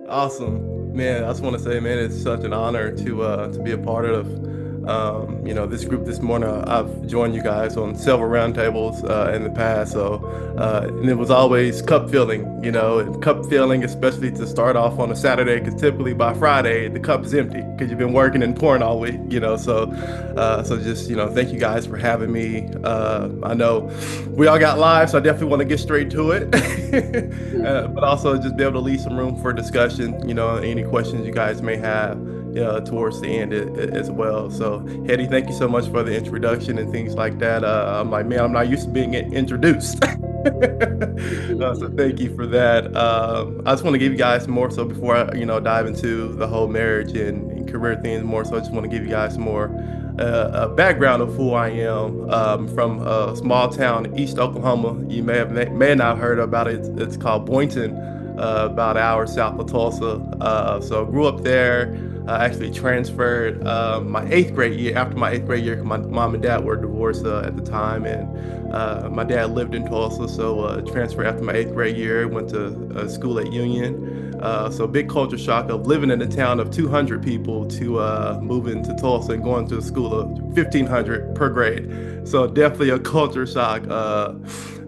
Awesome, man. I just want to say, man, it's such an honor to be a part of this group this morning. I've joined you guys on several roundtables in the past, so and it was always cup filling, and cup filling, especially to start off on a Saturday, because typically by Friday the cup is empty because you've been working and pouring all week, so just thank you guys for having me. I know we all got lives, so I definitely want to get straight to it. But also just be able to leave some room for discussion, any questions you guys may have towards the end as well. So, Hetty, thank you so much for the introduction and things like that. I'm like, man, I'm not used to being introduced. So thank you for that. I just want to give you guys more so before I, dive into the whole marriage and career things more. So I just want to give you guys more a background of who I am. From a small town in East Oklahoma. You may not have heard about it. It's called Boynton, about an hour south of Tulsa. So I grew up there. I actually transferred my eighth grade year. After my eighth grade year, 'cause my mom and dad were divorced at the time, and my dad lived in Tulsa, so transferred after my eighth grade year. Went to school at Union. So big culture shock of living in a town of 200 people to moving to Tulsa and going to a school of 1,500 per grade. So definitely a culture shock. I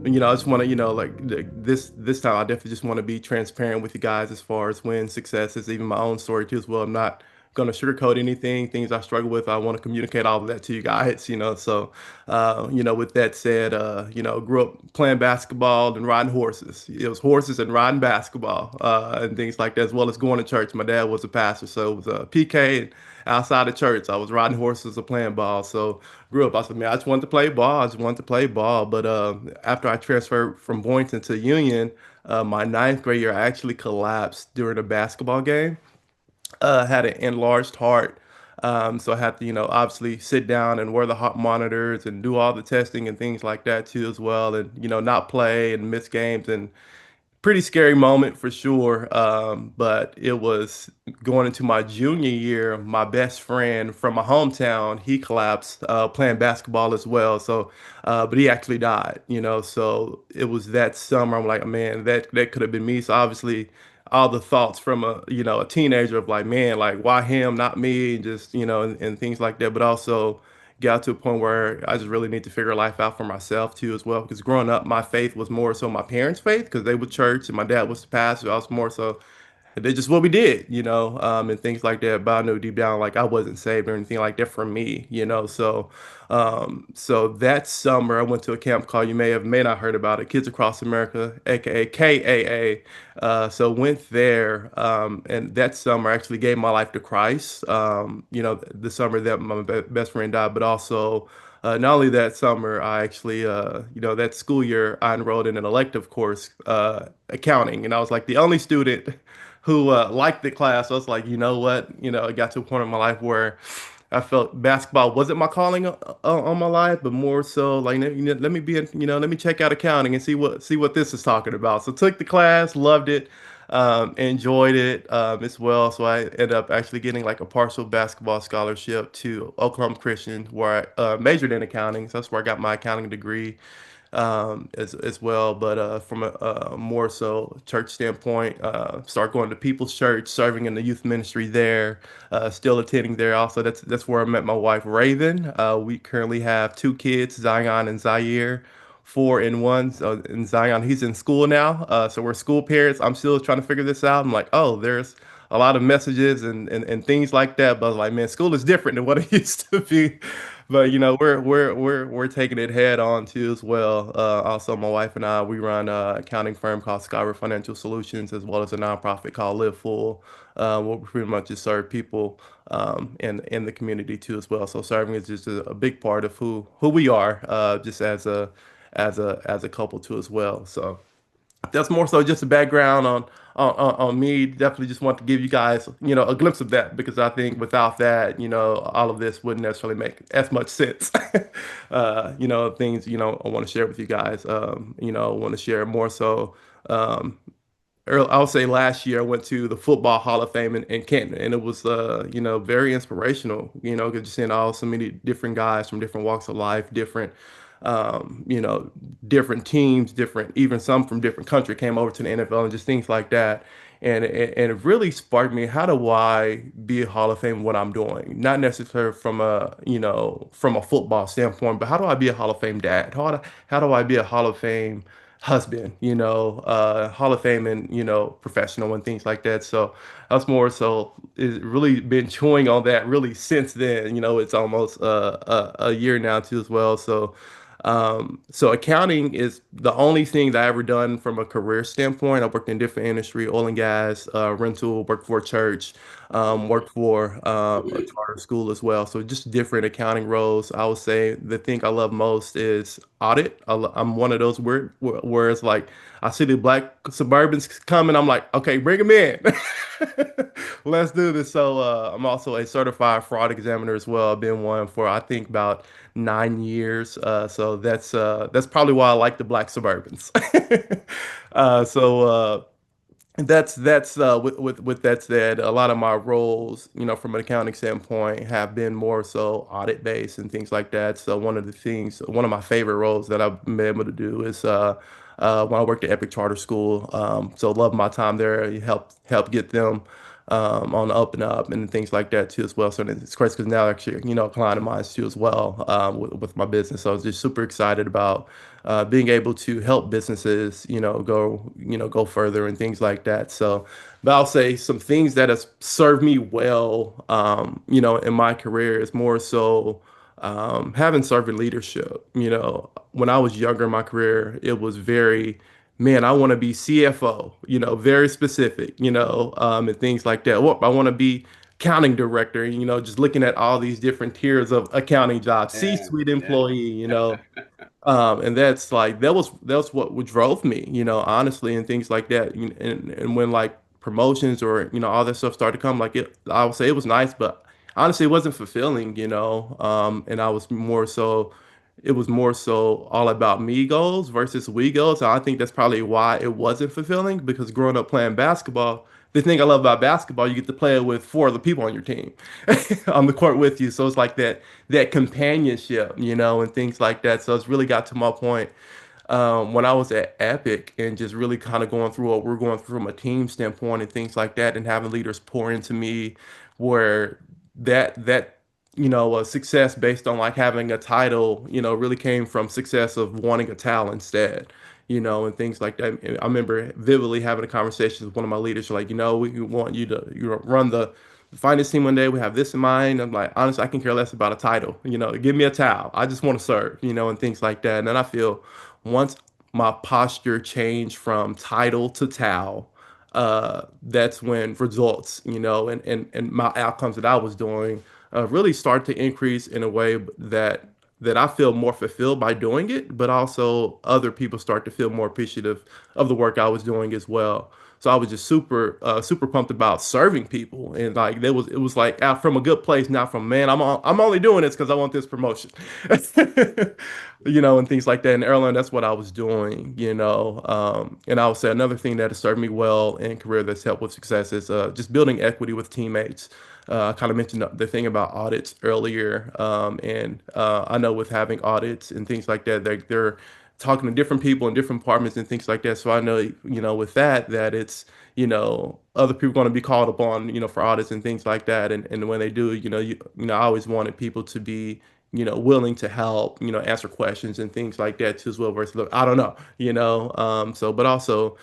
just want to, this time I definitely just want to be transparent with you guys as far as wins, successes, even my own story too as well. I'm not gonna sugarcoat anything, things I struggle with. I want to communicate all of that to you guys, So, with that said, grew up playing basketball and riding horses. It was horses and riding basketball, and things like that, as well as going to church. My dad was a pastor, so it was a PK. And outside of church, I was riding horses or playing ball. So grew up. I said, man, I just wanted to play ball. I just wanted to play ball. But after I transferred from Boynton to Union, my ninth grade year, I actually collapsed during a basketball game. Had an enlarged heart. So I had to, obviously sit down and wear the heart monitors and do all the testing and things like that too as well. And, not play and miss games. And pretty scary moment for sure. But it was going into my junior year. My best friend from my hometown, he collapsed playing basketball as well. So, but he actually died. So it was that summer. I'm like, man, that could have been me. So obviously, all the thoughts from a teenager of like, man, like why him, not me, and just and things like that. But also got to a point where I just really need to figure life out for myself too as well. Because growing up, my faith was more so my parents' faith because they were church and my dad was the pastor. I was more so they just what we did, and things like that. But I knew deep down, like I wasn't saved or anything like that for me. So that summer I went to a camp called, you may not heard about it, Kids Across America, aka KAA. So went there, and that summer I actually gave my life to Christ. The summer that my best friend died, but also. Not only that summer, I actually, that school year, I enrolled in an elective course, accounting, and I was like the only student who liked the class. I was like, you know what? It got to a point in my life where I felt basketball wasn't my calling on my life, but more so like, let me be, let me check out accounting and see what this is talking about. So took the class, loved it, enjoyed it as well. So I ended up actually getting like a partial basketball scholarship to Oklahoma Christian, where I majored in accounting. So that's where I got my accounting degree as well. But from a more so church standpoint, start going to People's Church, serving in the youth ministry there, still attending there. Also, that's where I met my wife Raven. We currently have two kids, Zion and Zaire. 4 and 1. So in Zion, he's in school now. So we're school parents. I'm still trying to figure this out. I'm like, oh, there's a lot of messages and things like that. But I was like, man, school is different than what it used to be. But we're taking it head on too as well. Also, my wife and I, we run a accounting firm called Skyward Financial Solutions, as well as a nonprofit called Live Full. Where we pretty much just serve people in the community too as well. So serving is just a big part of who we are, just as a couple too as well. So that's more so just a background on me. Definitely just want to give you guys, a glimpse of that because I think without that, all of this wouldn't necessarily make as much sense. Things, I want to share with you guys. I want to share more so. Um, I'll say last year I went to the Football Hall of Fame in Canton, and it was, very inspirational. Because you're seeing all so many different guys from different walks of life, um, you know, different teams, different, even some from different country came over to the NFL and just things like that. and it really sparked me. How do I be a Hall of Fame in what I'm doing? Not necessarily from a, from a football standpoint, but how do I be a Hall of Fame dad? How do I be a Hall of Fame husband? Hall of Fame and professional and things like that. So that's more so is really been chewing on that really since then. It's almost a year now too as well. So accounting is the only thing that I ever done from a career standpoint. I worked in different industry, oil and gas, rental, worked for a church, worked for a charter school as well. So just different accounting roles. I would say the thing I love most is audit. I'm one of those where it's like I see the black Suburbans coming. I'm like, okay, bring them in. Let's do this. So I'm also a certified fraud examiner as well. I've been one for I think about 9 years. So that's probably why I like the black Suburbans. So that's with that said, a lot of my roles, from an accounting standpoint, have been more so audit based and things like that. So one of my favorite roles that I've been able to do is when I worked at Epic Charter School. So love my time there. You help get them on the up and up and things like that too as well. So it's crazy because now actually, a client of mine too as well with my business. So I was just super excited about being able to help businesses, go further and things like that. So, but I'll say some things that has served me well, in my career is more so having servant leadership. When I was younger in my career, it was very, man, I want to be CFO, very specific, and things like that. Or I want to be accounting director, just looking at all these different tiers of accounting jobs, Yeah, C-suite yeah. employee, and that's like that was what drove me, honestly, and things like that. And when like promotions or all that stuff started to come, like I would say it was nice, but honestly, it wasn't fulfilling, and it was more so all about me goals versus we goals. And I think that's probably why it wasn't fulfilling because growing up playing basketball, the thing I love about basketball, you get to play with four other people on your team on the court with you. So it's like that companionship, and things like that. So it's really got to my point when I was at Epic and just really kind of going through what we're going through from a team standpoint and things like that, and having leaders pour into me, where that a success based on like having a title, really came from success of wanting a title instead. And things like that. And I remember vividly having a conversation with one of my leaders, like, we want you to run the finance team one day. We have this in mind. I'm like, honestly, I can care less about a title. Give me a towel. I just want to serve. And things like that. And then I feel once my posture changed from title to towel, that's when results, and my outcomes that I was doing really start to increase in a way that I feel more fulfilled by doing it, but also other people start to feel more appreciative of the work I was doing as well. So I was just super pumped about serving people, and like it was like out from a good place, not from man. I'm only doing this because I want this promotion, and things like that. In Airline, that's what I was doing, and I would say another thing that has served me well in career that's helped with success is just building equity with teammates. I kind of mentioned the thing about audits earlier, and I know with having audits and things like that, they're talking to different people in different departments and things like that. So I know, with that it's, other people going to be called upon, for audits and things like that. And when they do, I always wanted people to be, willing to help, answer questions and things like that too as well. Versus, look, I don't know, so, but also,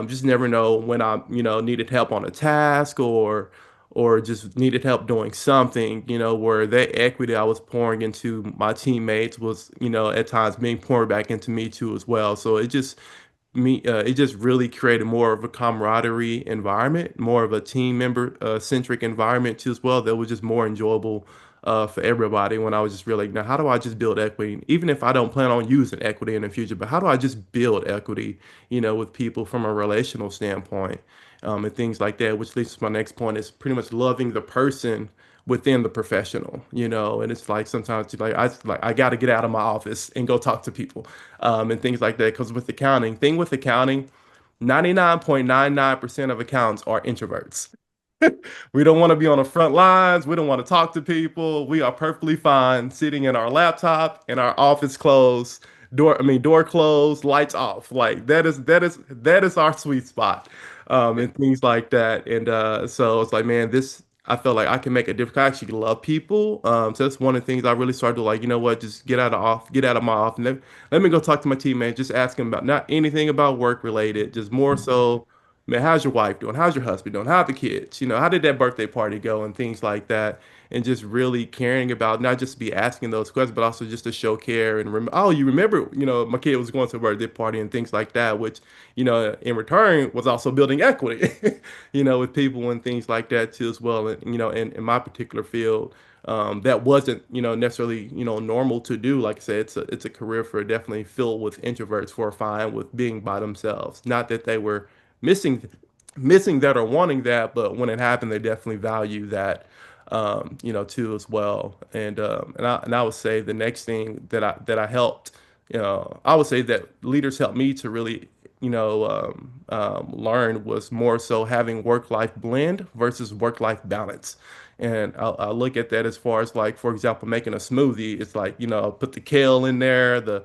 just never know when I, needed help on a task or just needed help doing something, where that equity I was pouring into my teammates was, at times being poured back into me too as well. So it just really created more of a camaraderie environment, more of a team member centric environment too as well. That was just more enjoyable for everybody when I was just really, now how do I just build equity, even if I don't plan on using equity in the future, but how do I just build equity, with people from a relational standpoint, and things like that, which leads to my next point is pretty much loving the person within the professional, and it's like sometimes you're like I got to get out of my office and go talk to people, and things like that. Because with accounting, 99.99% of accountants are introverts. We don't want to be on the front lines. We don't want to talk to people. We are perfectly fine sitting in our laptop in our office closed, door closed, lights off. Like that is our sweet spot. and things like that. And so it's like, man, this I felt like I can make a difference. I actually love people. So that's one of the things I really started to like, you know what, just get out of my office. Let me go talk to my teammates, just ask them about not anything about work related, just more so, man, how's your wife doing? How's your husband doing? How are the kids? You know, how did that birthday party go and things like that. And just really caring about not just be asking those questions, but also just to show care and oh, you remember, you know, my kid was going to a birthday party and things like that, which you know, in return was also building equity, you know, with people and things like that too as well. And, you know, in my particular field, that wasn't, you know, necessarily, you know, normal to do. Like I said, it's a career for definitely filled with introverts who are fine with being by themselves. Not that they were missing missing that or wanting that, but when it happened, they definitely value that, you know, too as well. And I would say the next thing that I helped, you know, I would say that leaders helped me to really, you know, learn was more so having work-life blend versus work-life balance. And I look at that as far as like, for example, making a smoothie. It's like, you know, put the kale in there, the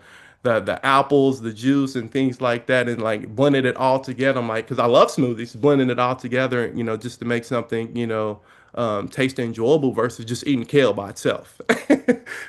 apples, the juice, and things like that, and like blended it all together. I'm like, because I love smoothies, blending it all together, you know, just to make something, you know, taste enjoyable versus just eating kale by itself.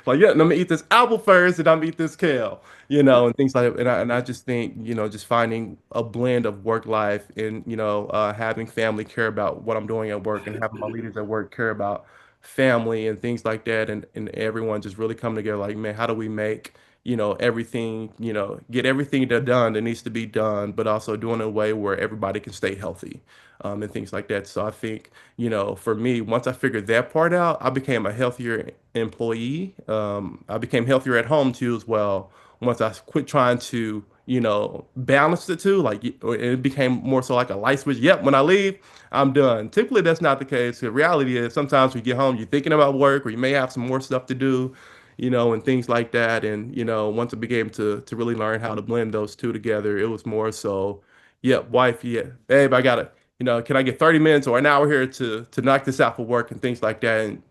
Like, yeah, I'm gonna eat this apple first, and I'm gonna eat this kale, you know, and things like that. And I just think, you know, just finding a blend of work life and, you know, having family care about what I'm doing at work and having my leaders at work care about family and things like that, and everyone just really come together like, man, how do we make you know, everything, you know, get everything done that needs to be done, but also doing it in a way where everybody can stay healthy, and things like that. So I think, you know, for me, once I figured that part out, I became a healthier employee. I became healthier at home too, as well. Once I quit trying to, you know, balance the two, like it became more so like a light switch. Yep, when I leave, I'm done. Typically, that's not the case. The reality is sometimes we get home, you're thinking about work, or you may have some more stuff to do you know, and things like that. And, you know, once I began to really learn how to blend those two together, it was more so, yeah, wife, yeah, babe, I gotta, you know, can I get 30 minutes or an hour here to knock this out for work and things like that. And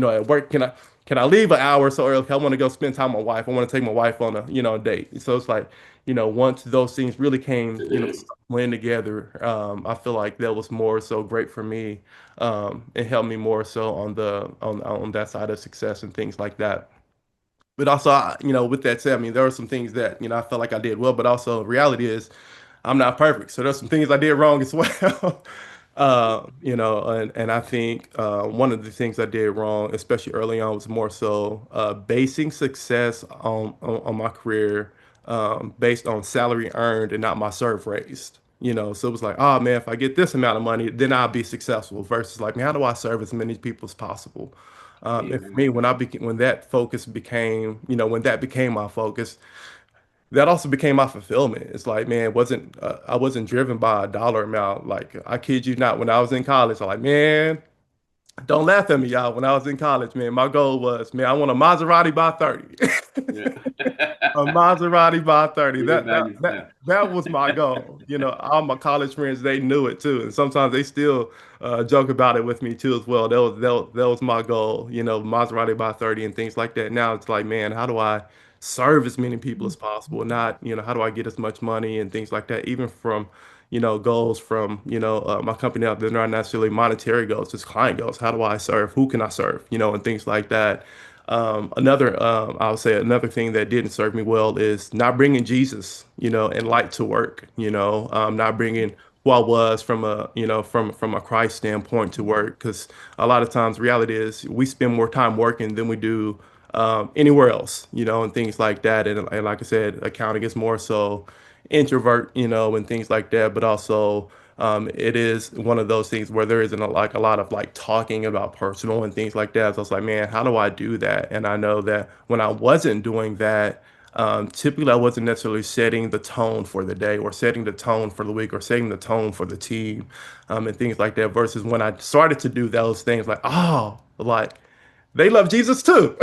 at work, can I leave an hour so early? I want to go spend time with my wife. I want to take my wife on a, you know, a date. So it's like, you know, once those things really came, you know, blend together, I feel like that was more so great for me it helped me more so on on that side of success and things like that. But also, you know, with that said, I mean, there are some things that, you know, I felt like I did well, but also reality is I'm not perfect. So there's some things I did wrong as well. You know, and I think one of the things I did wrong, especially early on, was more so basing success on my career based on salary earned and not my serve raised. You know, so it was like, oh man, if I get this amount of money, then I'll be successful. Versus like, man, how do I serve as many people as possible? And for me, Amen. when that focus became, you know, when that became my focus, that also became my fulfillment. It's like, man, it wasn't I wasn't driven by a dollar amount. Like, I kid you not, when I was in college, I'm like, man, don't laugh at me, y'all. When I was in college, man, my goal was, man, I want a Maserati by 30. Yeah. A Maserati by 30. We can understand. That was my goal. You know, all my college friends, they knew it too. And sometimes they still joke about it with me too as well. That was my goal, you know, Maserati by 30 and things like that. Now it's like, man, how do I serve as many people as possible? Not, you know, how do I get as much money and things like that, even from you know, goals from, you know, my company out. They're not necessarily monetary goals, just client goals. How do I serve? Who can I serve? You know, and things like that. I would say another thing that didn't serve me well is not bringing Jesus, you know, and light to work, you know, not bringing who I was from a, you know, from a Christ standpoint to work. Because a lot of times reality is we spend more time working than we do anywhere else, you know, and things like that. And like I said, accounting is more so introvert, you know, and things like that. But also, it is one of those things where there isn't like a lot of like talking about personal and things like that. So it's like, man, how do I do that? And I know that when I wasn't doing that, typically I wasn't necessarily setting the tone for the day or setting the tone for the week or setting the tone for the team, and things like that. Versus when I started to do those things, like, oh, like they love Jesus too.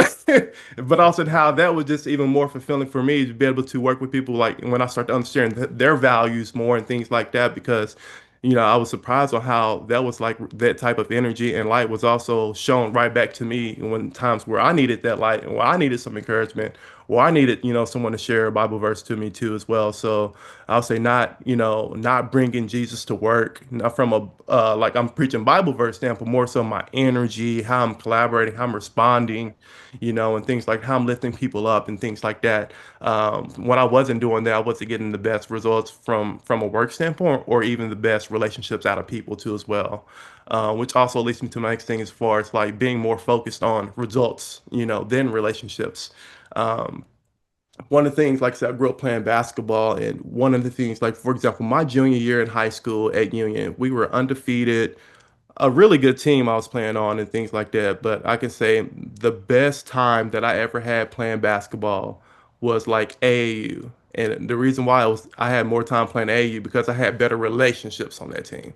But also how that was just even more fulfilling for me to be able to work with people like when I start to understand their values more and things like that because you know I was surprised on how that was like that type of energy and light was also shown right back to me when times where I needed that light and where I needed some encouragement or I needed, someone to share a Bible verse to me too as well. So I'll say not, not bringing Jesus to work, not from a like I'm preaching Bible verse standpoint, more so my energy, how I'm collaborating, how I'm responding, and things like how I'm lifting people up and things like that. When I wasn't doing that, I wasn't getting the best results from a work standpoint, or even the best relationships out of people too as well. Which also leads me to my next thing as far as like being more focused on results, than relationships. Um, One of the things, like I said, I grew up playing basketball, and one of the things, like for example, my junior year in high school at Union, we were undefeated, a really good team I was playing on and things like that. But I can say the best time that I ever had playing basketball was like AAU. And the reason why I had more time playing AAU because I had better relationships on that team,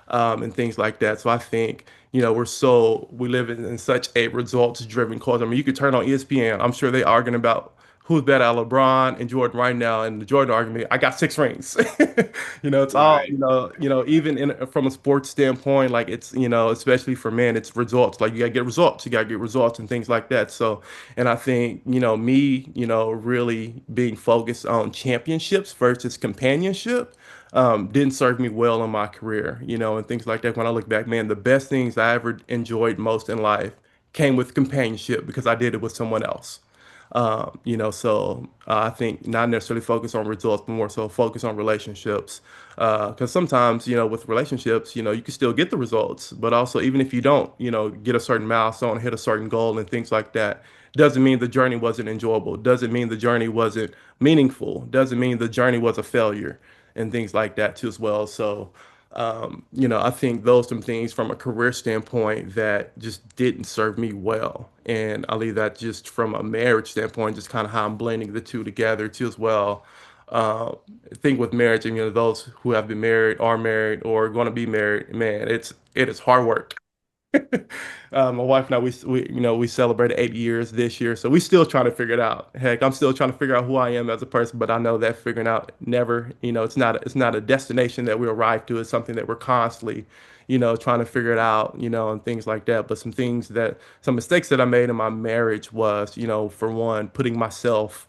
and things like that. So I think, we live in such a results driven culture. I mean, you could turn on ESPN. I'm sure they arguing about who's better at LeBron and Jordan right now. And the Jordan argument, I got 6 rings. It's all, Right. even from a sports standpoint, like it's, especially for men, it's results. Like you gotta get results. You gotta get results and things like that. So, and I think, me, really being focused on championships versus companionship, didn't serve me well in my career, and things like that. When I look back, man, the best things I ever enjoyed most in life came with companionship because I did it with someone else. So I think not necessarily focus on results, but more so focus on relationships. Because sometimes, with relationships, you can still get the results, but also even if you don't, get a certain milestone, hit a certain goal, and things like that, doesn't mean the journey wasn't enjoyable. Doesn't mean the journey wasn't meaningful. Doesn't mean the journey was a failure, and things like that too as well. So, I think those some things from a career standpoint that just didn't serve me well. And I leave that just from a marriage standpoint, just kind of how I'm blending the two together too as well. Uh, I think with marriage, and those who have been married, are married, or going to be married, man, it is hard work. My wife and I, we celebrated 8 years this year, so we still trying to figure it out. Heck, I'm still trying to figure out who I am as a person, but I know that figuring out never, it's not a destination that we arrive to. It's something that we're constantly, trying to figure it out, and things like that. But some mistakes that I made in my marriage was, for one, putting myself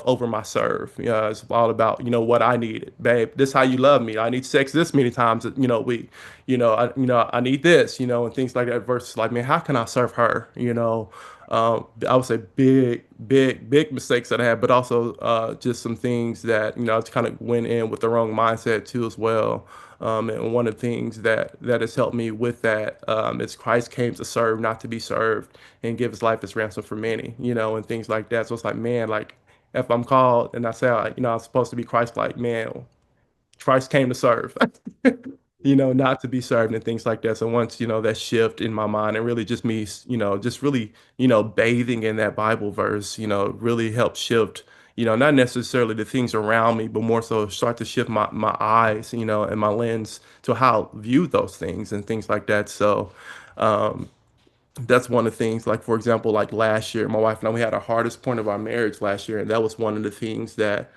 over my serve. It's all about, what I needed. Babe, this how you love me. I need sex this many times, a week. I need this, and things like that versus like, man, how can I serve her? I would say big, big, big mistakes that I had, but also just some things that, I just kind of went in with the wrong mindset too as well. And one of the things that has helped me with that, is Christ came to serve, not to be served, and give his life as ransom for many, and things like that. So it's like, man, like if I'm called and I say, I'm supposed to be Christ-like, man, Christ came to serve, not to be served and things like that. So once, that shift in my mind and really just me, just really, bathing in that Bible verse, really helped shift, not necessarily the things around me, but more so start to shift my eyes, and my lens to how I view those things and things like that. So, um, that's one of the things, like for example, like last year my wife and I, we had our hardest point of our marriage last year, and that was one of the things that,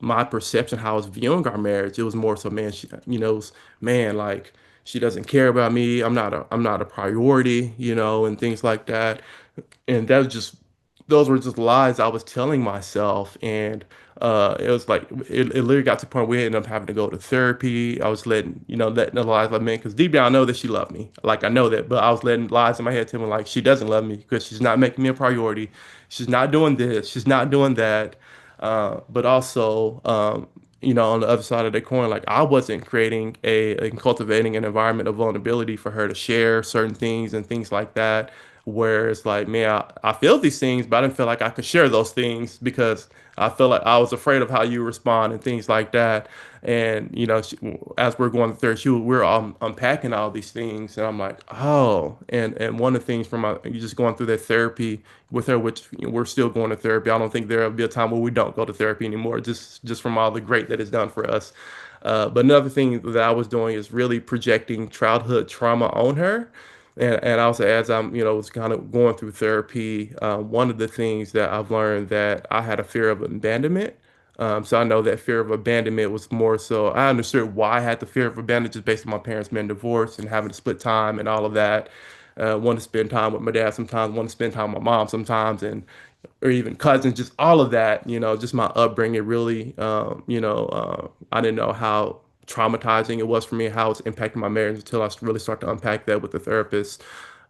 my perception how I was viewing our marriage, it was more so, man, it was, man, like she doesn't care about me, I'm not a priority, and things like that. And that was just those were just lies I was telling myself. And it was like it literally got to the point where we ended up having to go to therapy. I was letting the lies I meant, because deep down I know that she loved me, like I know that, but I was letting lies in my head tell me like she doesn't love me because she's not making me a priority, she's not doing this, she's not doing that. But also, on the other side of the coin, like I wasn't creating and cultivating an environment of vulnerability for her to share certain things and things like that. Where it's like, man, I feel these things, but I didn't feel like I could share those things because I feel like I was afraid of how you respond and things like that. And, as we're going through, we're all unpacking all these things. And I'm like, oh, and one of the things from you just going through that therapy with her, which we're still going to therapy. I don't think there'll be a time where we don't go to therapy anymore, just from all the great that it's done for us. But another thing that I was doing is really projecting childhood trauma on her. And also, as I'm, was kind of going through therapy, one of the things that I've learned that I had a fear of abandonment. So I know that fear of abandonment was more so I understood why I had the fear of abandonment just based on my parents being divorced and having to split time and all of that. want to spend time with my dad sometimes, want to spend time with my mom sometimes, and or even cousins, just all of that, just my upbringing really, I didn't know how traumatizing it was for me, how it's impacting my marriage until I really start to unpack that with the therapist,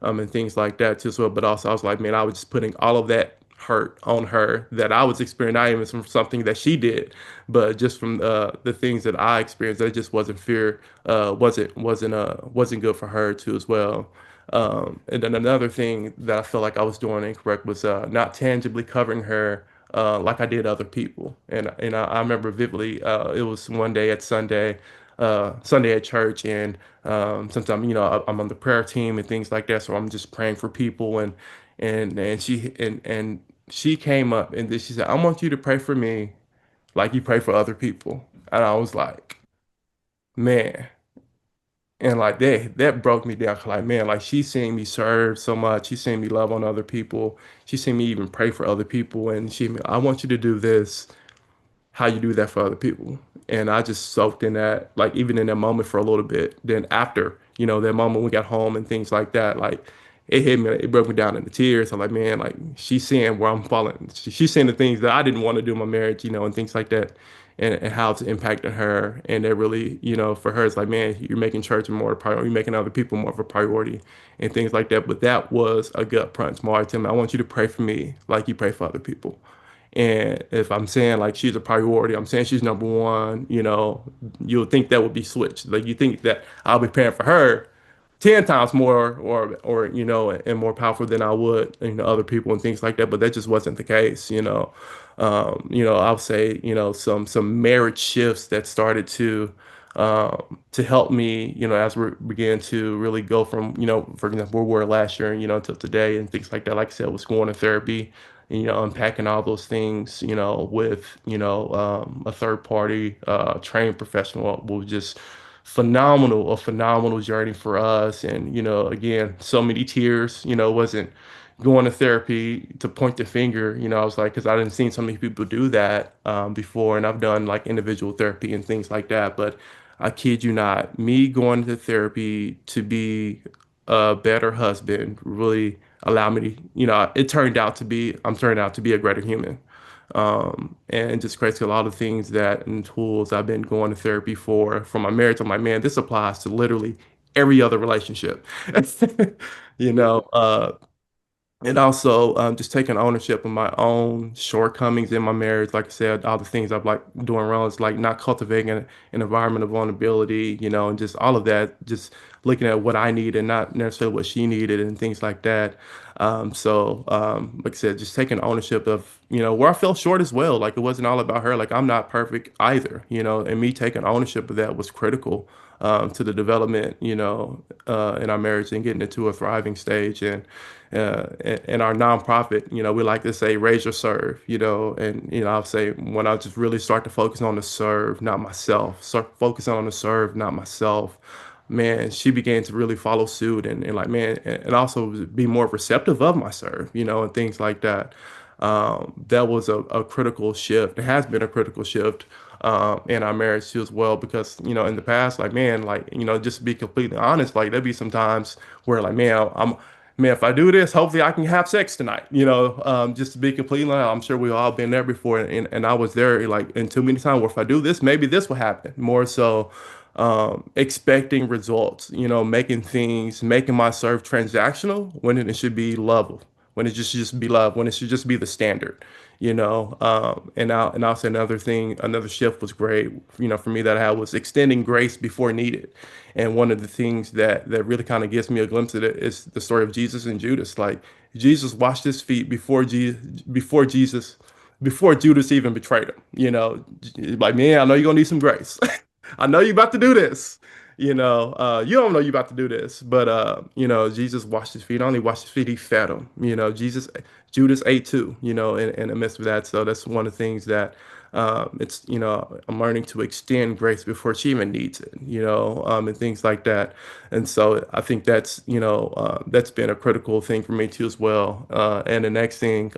and things like that too as well. But also I was like, man, I was just putting all of that hurt on her that I was experiencing, not even from something that she did, but just from the things that I experienced that just wasn't fair, wasn't good for her too as well. And then another thing that I felt like I was doing incorrect was not tangibly covering her like I did other people. And I remember vividly, it was one day at Sunday at church, and sometimes I'm on the prayer team and things like that, so I'm just praying for people, and she came up and then she said, "I want you to pray for me like you pray for other people," and I was like, man. And like that broke me down. 'Cause like, man, like she's seeing me serve so much. She's seeing me love on other people. She's seeing me even pray for other people. And I want you to do this how you do that for other people. And I just soaked in that, like even in that moment for a little bit. Then after, that moment we got home and things like that, like it hit me, it broke me down into tears. I'm like, man, like she's seeing where I'm falling. She's seeing the things that I didn't want to do in my marriage, and things like that. And how it's impacted her. And that really, for her, it's like, man, you're making church more of a priority, you're making other people more of a priority and things like that. But that was a gut punch. My wife told me, I want you to pray for me like you pray for other people. And if I'm saying like she's a priority, I'm saying she's number one, you'll think that would be switched. Like you think that I'll be paying for her 10 times more or and more powerful than I would, other people and things like that. But that just wasn't the case. I'll say, some marriage shifts that started to help me, as we began to really go from, for example, where we were last year, until today and things like that. Like I said, was going to therapy, and, unpacking all those things, with, a third party, trained professional was just a phenomenal journey for us. And, again, so many tears, wasn't going to therapy to point the finger, I was like, because I didn't seen so many people do that before, and I've done like individual therapy and things like that. But I kid you not, me going to therapy to be a better husband really allowed me to, I'm turning out to be a greater human. And just crazy a lot of things that and tools I've been going to therapy for my marriage. I'm like, man, this applies to literally every other relationship. You know, uh, and also just taking ownership of my own shortcomings in my marriage. Like I said, all the things I've like doing wrong is like not cultivating an environment of vulnerability, and just all of that, just looking at what I need and not necessarily what she needed and things like that. Like I said, just taking ownership of, where I fell short as well. Like it wasn't all about her. Like I'm not perfect either, and me taking ownership of that was critical to the development, in our marriage and getting it to a thriving stage. And in our nonprofit, we like to say raise or serve, and I'll say when I just really start to focus on the serve, not myself, start focusing on the serve, not myself, man, she began to really follow suit and like, man, and also be more receptive of my serve, and things like that. That was a critical shift. It has been a critical shift in our marriage too as well, because in the past, like, man, like, just to be completely honest, like there'd be some times where like, man, if I do this, hopefully I can have sex tonight, just to be completely honest. I'm sure we've all been there before, and I was there like in too many times where if I do this, maybe this will happen. More so expecting results, making my serve transactional when it should be love, when it just be love, when it should just be the standard, and I'll say another thing, another shift was great, for me that I had was extending grace before needed. And one of the things that really kind of gives me a glimpse of it is the story of Jesus and Judas. Like Jesus washed his feet before Judas even betrayed him. Like, man, I know you're gonna need some grace. I know you about to do this. You don't know you about to do this, but Jesus washed his feet. Not only washed his feet, he fed him. Judas ate too. In the midst of that. So that's one of the things that it's I'm learning to extend grace before she even needs it. And things like that. And so I think that's been a critical thing for me too as well. And the next thing,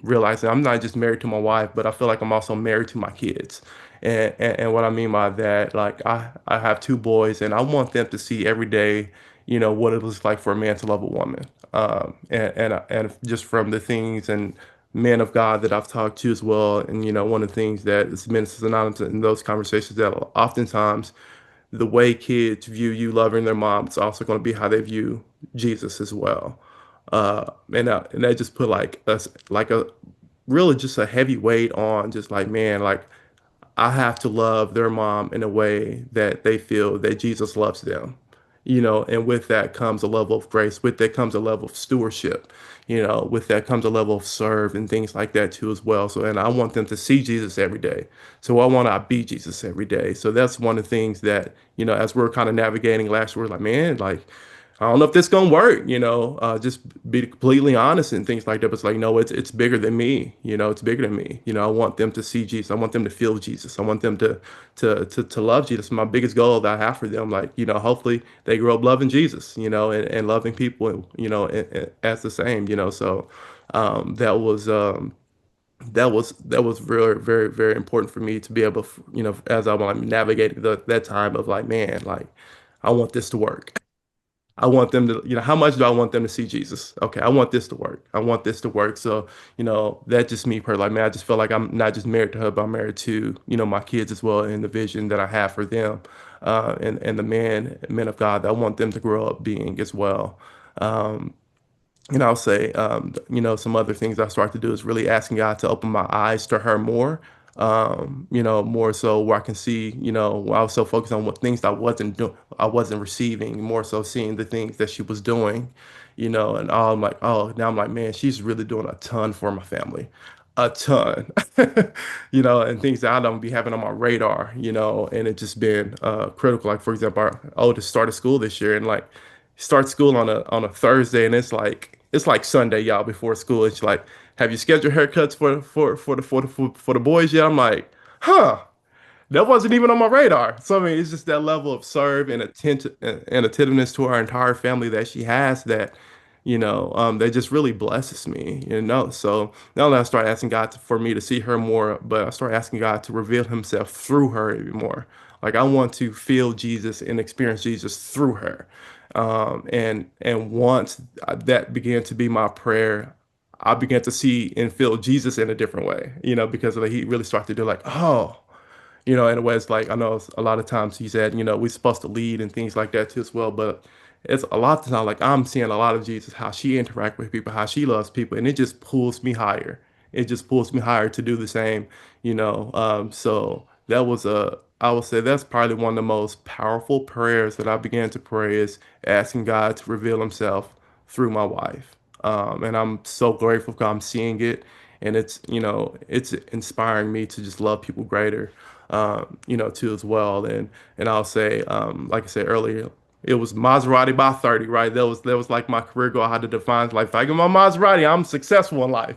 realizing I'm not just married to my wife, but I feel like I'm also married to my kids. And what I mean by that, like I have two boys, and I want them to see every day, what it looks like for a man to love a woman. And just from the things and men of God that I've talked to as well, and one of the things that has been synonymous in those conversations that oftentimes the way kids view you loving their mom, it's also going to be how they view Jesus as well. And that just put like us like a really just a heavy weight on just like man, like I have to love their mom in a way that they feel that Jesus loves them. And with that comes a level of grace. With that comes a level of stewardship. With that comes a level of serve and things like that too as well. So, and I want them to see Jesus every day. So I want to be Jesus every day. So that's one of the things that, as we're kind of navigating last year, we're like, man, like, I don't know if this gonna work, just be completely honest and things like that. But it's like, no, it's bigger than me, it's bigger than me. I want them to see Jesus. I want them to feel Jesus. I want them to love Jesus. My biggest goal that I have for them, like, hopefully they grow up loving Jesus, and loving people, as the same, So that was very, very, very important for me to be able, as I'm like, navigating that time of like, man, like I want this to work. I want them to, how much do I want them to see Jesus? Okay, I want this to work. I want this to work. So, that's just me per like, man, I just feel like I'm not just married to her, but I'm married to, my kids as well and the vision that I have for them, and the men of God that I want them to grow up being as well. Um, and I'll say, some other things I start to do is really asking God to open my eyes to her more, more so where I can see, where I was so focused on what things I wasn't receiving, more so seeing the things that she was doing, and all I'm like, oh, now I'm like, man, she's really doing a ton for my family, a ton, and things that I don't be having on my radar, and it just been critical. Like, for example, our oldest started school this year, and like, start school on a Thursday, and it's like Sunday, y'all, before school. It's like, have you scheduled haircuts for the boys yet? I'm like, huh, that wasn't even on my radar. So I mean, it's just that level of serve and attention and attentiveness to our entire family that she has that, that just really blesses me. So now that I start asking God for me to see her more, but I start asking God to reveal Himself through her even more. Like I want to feel Jesus and experience Jesus through her. And once that began to be my prayer, I began to see and feel Jesus in a different way, because like, he really started to do like, oh. In a way, it's like I know a lot of times he said, we're supposed to lead and things like that too as well. But it's a lot of times like I'm seeing a lot of Jesus, how she interact with people, how she loves people, and it just pulls me higher. It just pulls me higher to do the same. So that was I would say that's probably one of the most powerful prayers that I began to pray is asking God to reveal Himself through my wife. And I'm so grateful because I'm seeing it, and it's inspiring me to just love people greater, too as well. And I'll say, like I said earlier, it was Maserati by 30, right? That was like my career goal. I had to define like if I get my Maserati, I'm successful in life.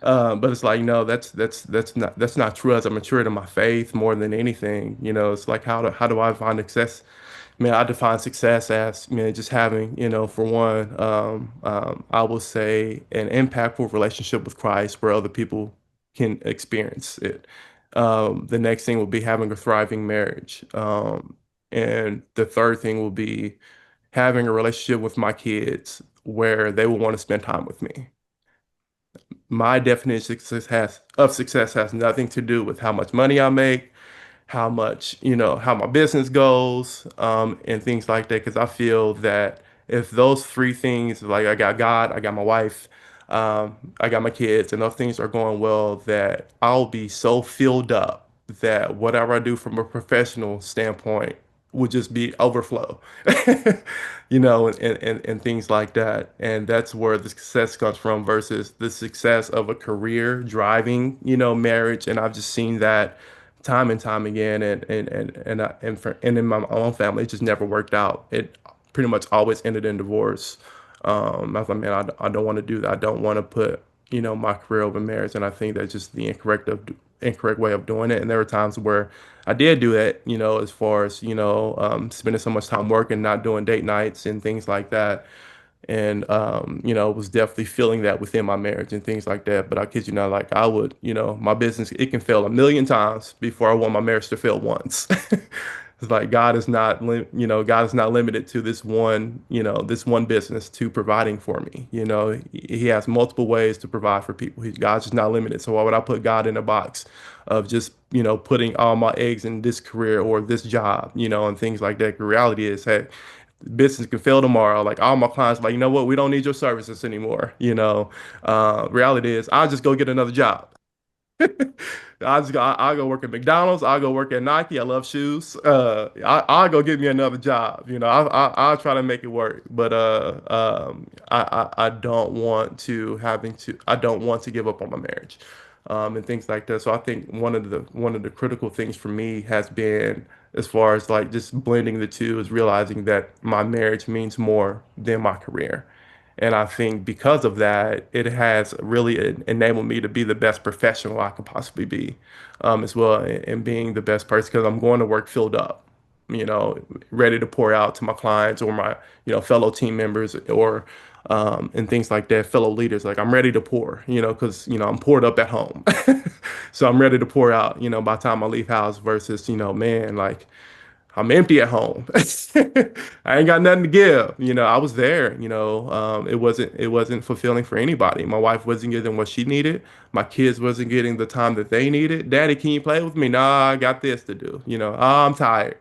But it's like, no, that's not true as I matured in my faith more than anything. It's like how do I find success? Man, I define success as, man, just having, for one, I will say an impactful relationship with Christ where other people can experience it. The next thing will be having a thriving marriage. And the third thing will be having a relationship with my kids where they will want to spend time with me. My definition of success has nothing to do with how much money I make, how much, how my business goes, and things like that. Because I feel that if those three things, like I got God, I got my wife, I got my kids, and those things are going well, that I'll be so filled up that whatever I do from a professional standpoint would just be overflow, and things like that. And that's where the success comes from versus the success of a career driving, marriage. And I've just seen that time and time again, and in my own family, it just never worked out. It pretty much always ended in divorce. I was like, man, I don't want to do that. I don't want to put, my career over marriage, and I think that's just the incorrect way of doing it. And there were times where I did do that, as far as spending so much time working, not doing date nights and things like that. and was definitely feeling that within my marriage and things like that. But I kid you not, like I would, my business, it can fail a million times before I want my marriage to fail once. It's like God is not, God is not limited to this one business to providing for me. He has multiple ways to provide for people. God's just not limited. So why would I put God in a box of just, putting all my eggs in this career or this job, and things like that? The reality is, hey, business can fail tomorrow. Like all my clients, like, you know what, we don't need your services anymore. Reality is, I'll just go get another job. I'll go work at McDonald's. I'll go work at Nike. I love shoes. I'll go get me another job. I'll try to make it work. But I don't want I don't want to give up on my marriage, and things like that. So I think one of the critical things for me has been, as far as like just blending the two, is realizing that my marriage means more than my career. And I think because of that, it has really enabled me to be the best professional I could possibly be, as well, and being the best person, because I'm going to work filled up, ready to pour out to my clients or my, fellow team members, or and things like that, fellow leaders. Like I'm ready to pour, because, I'm poured up at home. So I'm ready to pour out, by the time I leave house versus, man, like I'm empty at home. I ain't got nothing to give. I was there. It wasn't fulfilling for anybody. My wife wasn't getting what she needed. My kids wasn't getting the time that they needed. Daddy, can you play with me? Nah, I got this to do. Oh, I'm tired.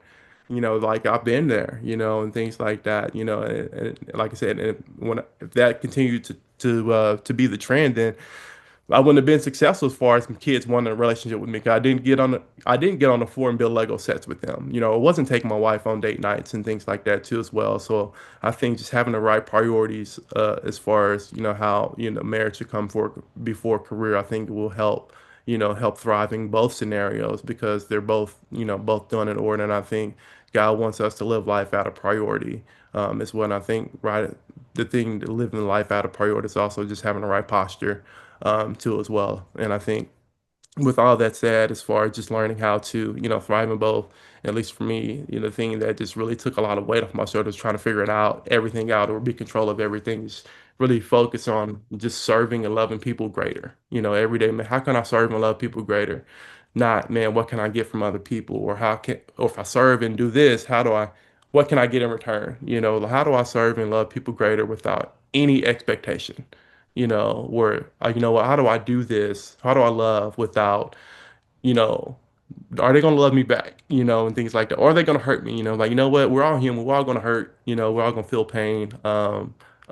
Like I've been there. And things like that. And like I said, and if that continued to be the trend, then I wouldn't have been successful as far as some kids wanting a relationship with me. 'Cause I didn't get on the floor and build Lego sets with them. It wasn't taking my wife on date nights and things like that too as well. So I think just having the right priorities, as far as, how, marriage should come before career, I think will help, help thriving both scenarios, because they're both done in order. And I think God wants us to live life out of priority, as well. And I think, right, the thing to living life out of priority is also just having the right posture, too as well. And I think, with all that said, as far as just learning how to, thrive in both, at least for me, the thing that just really took a lot of weight off my shoulders, trying to figure it out, everything out, or be control of everything, just really focus on just serving and loving people greater. Every day, man, how can I serve and love people greater? Not, man, what can I get from other people? Or if I serve and do this, what can I get in return? How do I serve and love people greater without any expectation? Where, what, how do I do this? How do I love without, you know, are they gonna love me back? And things like that. Or are they gonna hurt me? Like, what, we're all human, we're all gonna hurt, we're all gonna feel pain.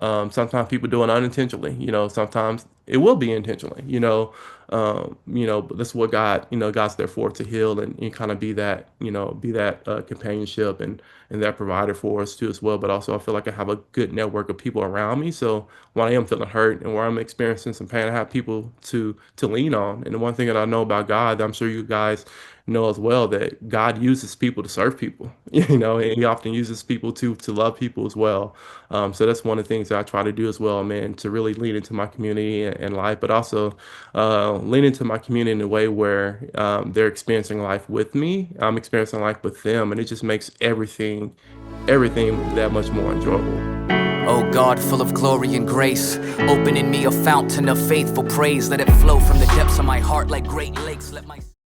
Sometimes people do it unintentionally, sometimes it will be intentionally, but that's what God's there for, to heal and kind of be that companionship and that provider for us too as well. But also I feel like I have a good network of people around me. So when I am feeling hurt and where I'm experiencing some pain, I have people to lean on. And the one thing that I know about God, that I'm sure you guys know as well, that God uses people to serve people, and he often uses people to love people as well. So that's one of the things that I try to do as well, man, to really lean into my community and life, but also lean into my community in a way where they're experiencing life with me. I'm experiencing life with them, and it just makes everything that much more enjoyable. Oh God, full of glory and grace, open in me a fountain of faithful praise. Let it flow from the depths of my heart like great lakes. Let my